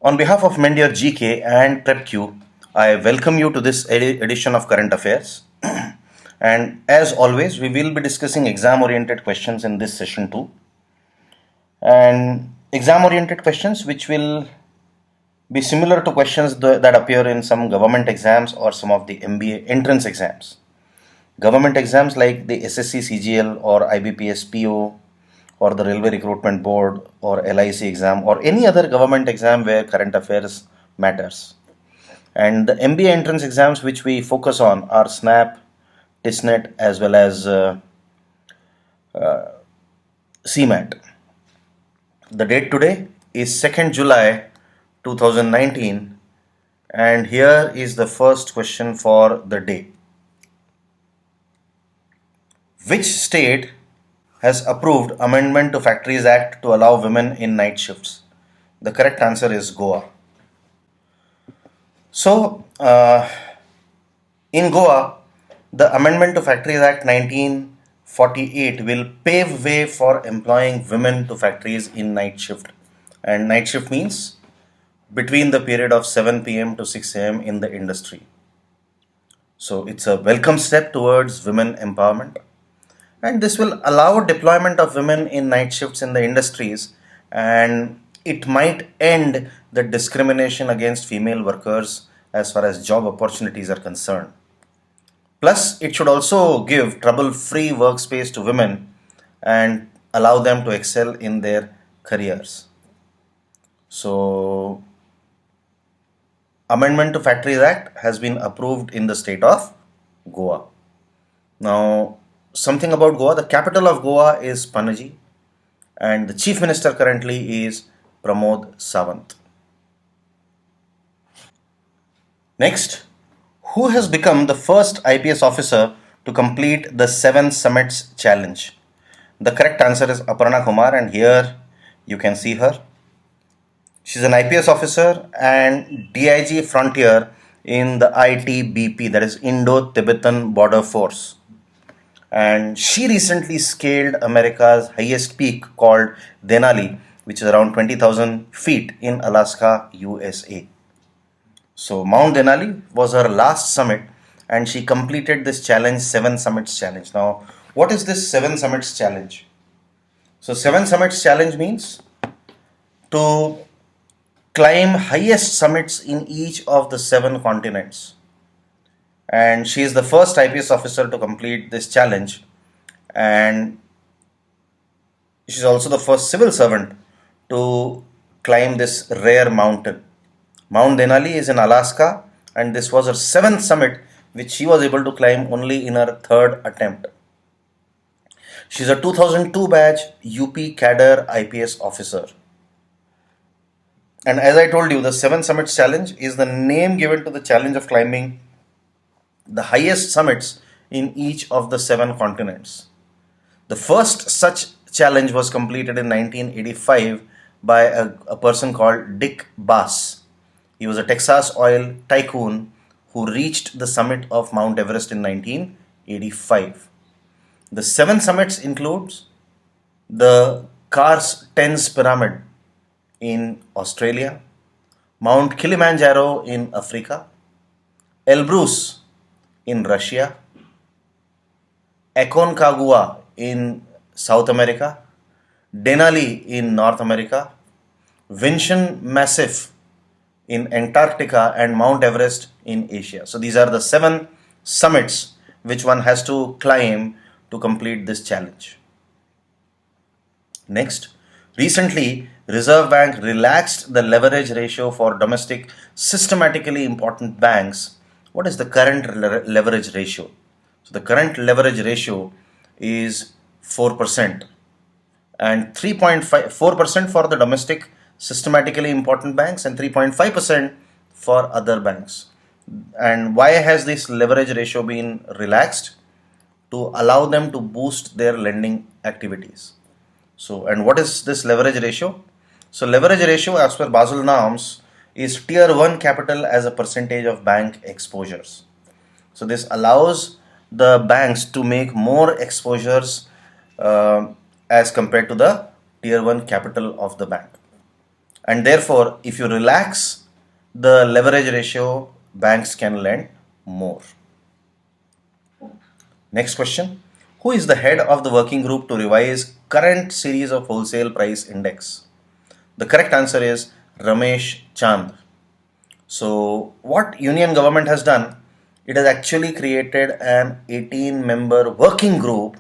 On behalf of Mendier GK and PrepQ, I welcome you to this edition of Current Affairs. And as always, we will be discussing exam oriented questions in this session too. And exam oriented questions which will be similar to questions that appear in some government exams or some of the MBA entrance exams. Government exams like the SSC CGL or IBPS PO or the Railway Recruitment Board or LIC exam or any other government exam where current affairs matters. And the MBA entrance exams which we focus on are SNAP, TISNET as well as CMAT. The date today is 2nd July 2019 and here is the first question for the day. Which state has approved amendment to Factories Act to allow women in night shifts? The correct answer is Goa. So, in Goa, the amendment to Factories Act 1948 will pave way for employing women to factories in night shift. And night shift means between the period of 7 p.m. to 6 a.m. in the industry. So, it's a welcome step towards women empowerment. And this will allow deployment of women in night shifts in the industries, and it might end the discrimination against female workers as far as job opportunities are concerned. Plus, it should also give trouble-free workspace to women and allow them to excel in their careers. So, Amendment to Factories Act has been approved in the state of Goa. Now, something about Goa. The capital of Goa is Panaji and the chief minister currently is Pramod Sawant. Next, who has become the first IPS officer to complete the 7 Summits Challenge? The correct answer is Aparna Kumar and here you can see her. She's an IPS officer and DIG Frontier in the ITBP, that is Indo-Tibetan Border Force. And she recently scaled America's highest peak called Denali, which is around 20,000 feet in Alaska, USA. So Mount Denali was her last summit and she completed this challenge, 7 Summits Challenge. Now, what is this 7 Summits Challenge? So 7 Summits Challenge means to climb highest summits in each of the 7 continents. And she is the first IPS officer to complete this challenge, and she's also the first civil servant to climb this rare mountain. Mount Denali is in Alaska, and this was her 7th summit, which she was able to climb only in her 3rd attempt. She's a 2002 batch UP Cadre IPS officer. And as I told you, the 7 Summits Challenge is the name given to the challenge of climbing the highest summits in each of the 7 continents. The first such challenge was completed in 1985 by a person called Dick Bass. He was a Texas oil tycoon who reached the summit of Mount Everest in 1985. The 7 summits includes the Kars-Tens Pyramid in Australia, Mount Kilimanjaro in Africa, Elbrus in Russia, Aconcagua in South America, Denali in North America, Vincent Massif in Antarctica, and Mount Everest in Asia. So these are the 7 summits which one has to climb to complete this challenge. Next, recently Reserve Bank relaxed the leverage ratio for domestic systematically important banks. What is the current leverage ratio? So the current leverage ratio is 4% and 3.4% for the domestic systematically important banks and 3.5% for other banks. And why has this leverage ratio been relaxed? To allow them to boost their lending activities. So, and what is this leverage ratio? So leverage ratio as per Basel norms is tier 1 capital as a percentage of bank exposures. So this allows the banks to make more exposures as compared to the tier 1 capital of the bank. And therefore, if you relax the leverage ratio, banks can lend more. Next question. Who is the head of the working group to revise current series of wholesale price index? The correct answer is Ramesh Chand. So what union government has done, it has actually created an 18-member working group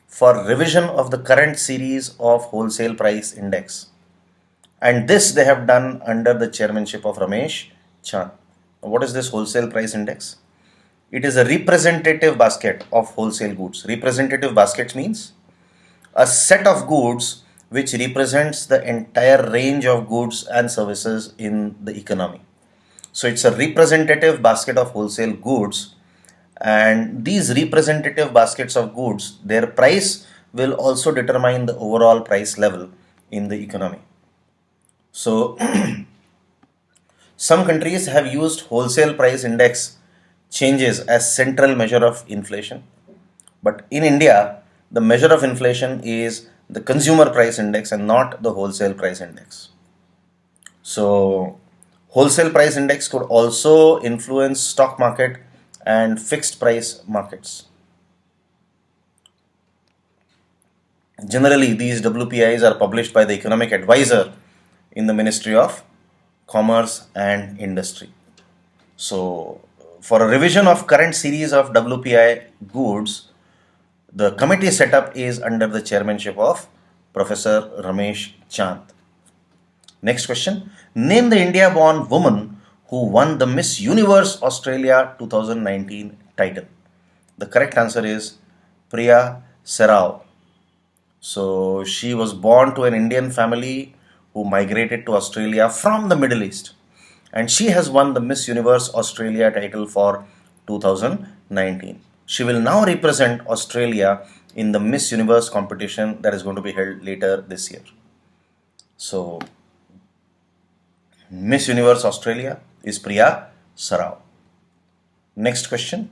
for revision of the current series of wholesale price index. And this they have done under the chairmanship of Ramesh Chand. What is this wholesale price index? It is a representative basket of wholesale goods. Representative baskets means a set of goods which represents the entire range of goods and services in the economy. So it's a representative basket of wholesale goods, and these representative baskets of goods, their price will also determine the overall price level in the economy. So some countries have used wholesale price index changes as central measure of inflation. But in India, the measure of inflation is the consumer price index and not the wholesale price index. So wholesale price index could also influence stock market and fixed price markets. Generally, these WPIs are published by the economic advisor in the Ministry of Commerce and Industry. So for a revision of current series of WPI goods, the committee setup is under the chairmanship of Professor Ramesh Chand. Next question. Name the India-born woman who won the Miss Universe Australia 2019 title. The correct answer is Priya Serao. So she was born to an Indian family who migrated to Australia from the Middle East. And she has won the Miss Universe Australia title for 2019. She will now represent Australia in the Miss Universe competition that is going to be held later this year. So, Miss Universe Australia is Priya Sarao. Next question.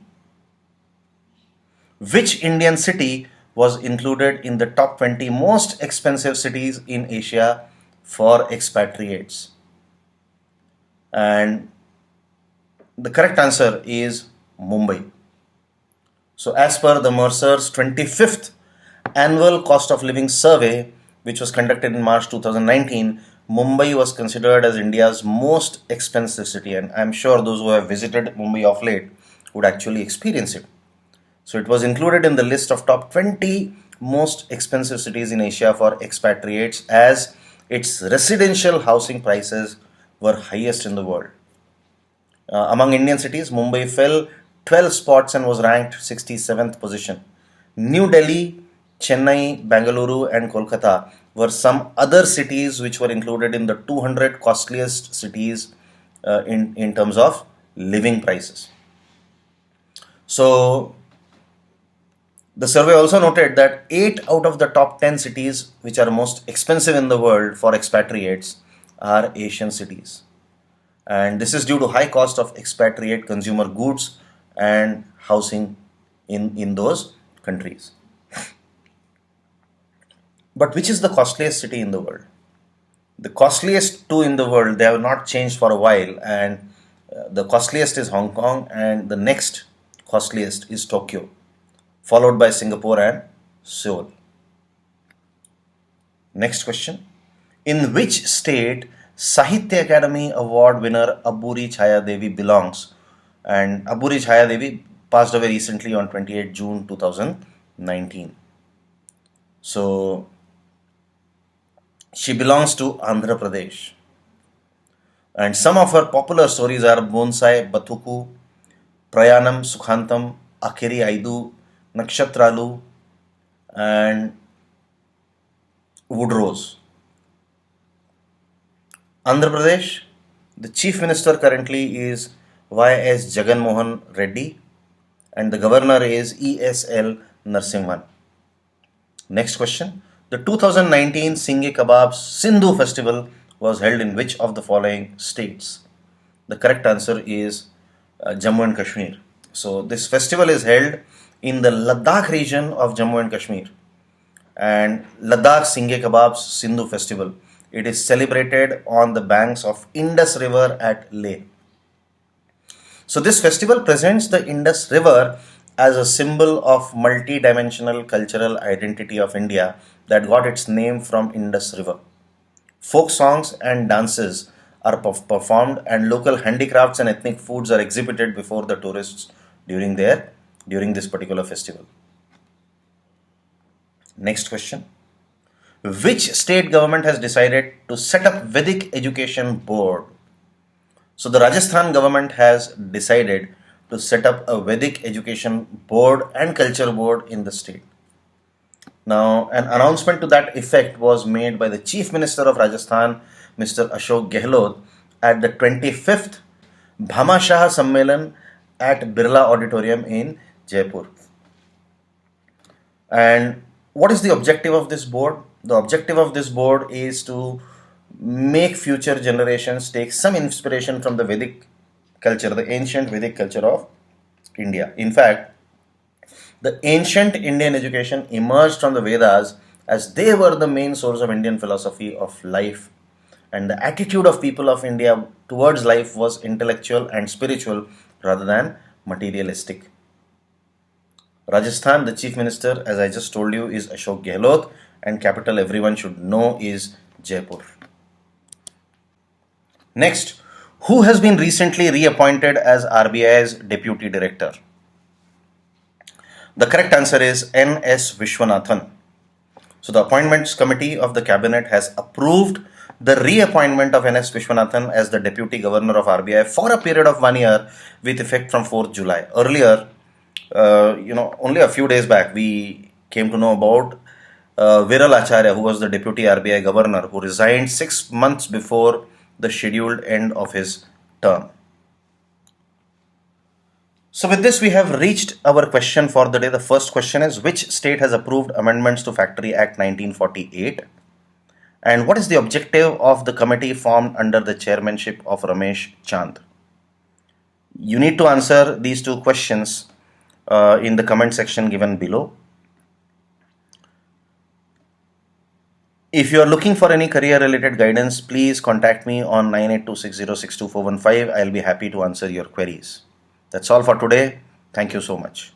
Which Indian city was included in the top 20 most expensive cities in Asia for expatriates? And the correct answer is Mumbai. So as per the Mercer's 25th annual cost of living survey, which was conducted in March 2019, Mumbai was considered as India's most expensive city, and I'm sure those who have visited Mumbai of late would actually experience it. So it was included in the list of top 20 most expensive cities in Asia for expatriates as its residential housing prices were highest in the world. Among Indian cities, Mumbai fell 12 spots and was ranked 67th position. New Delhi, Chennai, Bangalore and Kolkata were some other cities which were included in the 200 costliest cities in terms of living prices. So the survey also noted that 8 out of the top 10 cities which are most expensive in the world for expatriates are Asian cities. And this is due to high cost of expatriate consumer goods and housing in those countries. But which is the costliest city in the world? The costliest two in the world, they have not changed for a while, and the costliest is Hong Kong and the next costliest is Tokyo, followed by Singapore and Seoul. Next question. In which state Sahitya Academy Award winner Aburi Chaya Devi belongs? And Aburi Chaya Devi passed away recently on 28 June 2019. So she belongs to Andhra Pradesh. And some of her popular stories are Bonsai Batuku, Prayanam Sukhantam, Akiri Aidu, Nakshatralu, and Woodrose. Andhra Pradesh, the Chief Minister currently is Y.S. Jagan Mohan Reddy and the Governor is E.S.L. Narasimhan. Next question. The 2019 Singhe Kebabs Sindhu Festival was held in which of the following states? The correct answer is Jammu and Kashmir. So this festival is held in the Ladakh region of Jammu and Kashmir. And Ladakh Singhe Kebabs Sindhu Festival It is celebrated on the banks of Indus River at Leh. So this festival presents the Indus River as a symbol of multi-dimensional cultural identity of India that got its name from Indus River. Folk songs and dances are performed, and local handicrafts and ethnic foods are exhibited before the tourists during this particular festival. Next question. Which state government has decided to set up Vedic Education Board? So the Rajasthan government has decided to set up a Vedic Education Board and Culture Board in the state. Now, an announcement to that effect was made by the Chief Minister of Rajasthan, Mr. Ashok Gehlot, at the 25th Bhamashah Sammelan at Birla Auditorium in Jaipur. And what is the objective of this board? The objective of this board is to make future generations take some inspiration from the Vedic culture, the ancient Vedic culture of India. In fact, the ancient Indian education emerged from the Vedas as they were the main source of Indian philosophy of life. And the attitude of people of India towards life was intellectual and spiritual rather than materialistic. Rajasthan, the Chief Minister, as I just told you, is Ashok Gehlot, and capital everyone should know is Jaipur. Next, who has been recently reappointed as RBI's Deputy Director? The correct answer is N.S. Vishwanathan. So the Appointments Committee of the Cabinet has approved the reappointment of N.S. Vishwanathan as the Deputy Governor of RBI for a period of 1 year with effect from 4th July. Earlier, only a few days back, we came to know about Viral Acharya, who was the Deputy RBI Governor, who resigned 6 months before the scheduled end of his term. So with this, we have reached our question for the day. The first question is, which state has approved amendments to Factory Act 1948? And what is the objective of the committee formed under the chairmanship of Ramesh Chand? You need to answer these two questions in the comment section given below. If you are looking for any career related guidance, please contact me on 9826062415. I'll be happy to answer your queries. That's all for today. Thank you so much.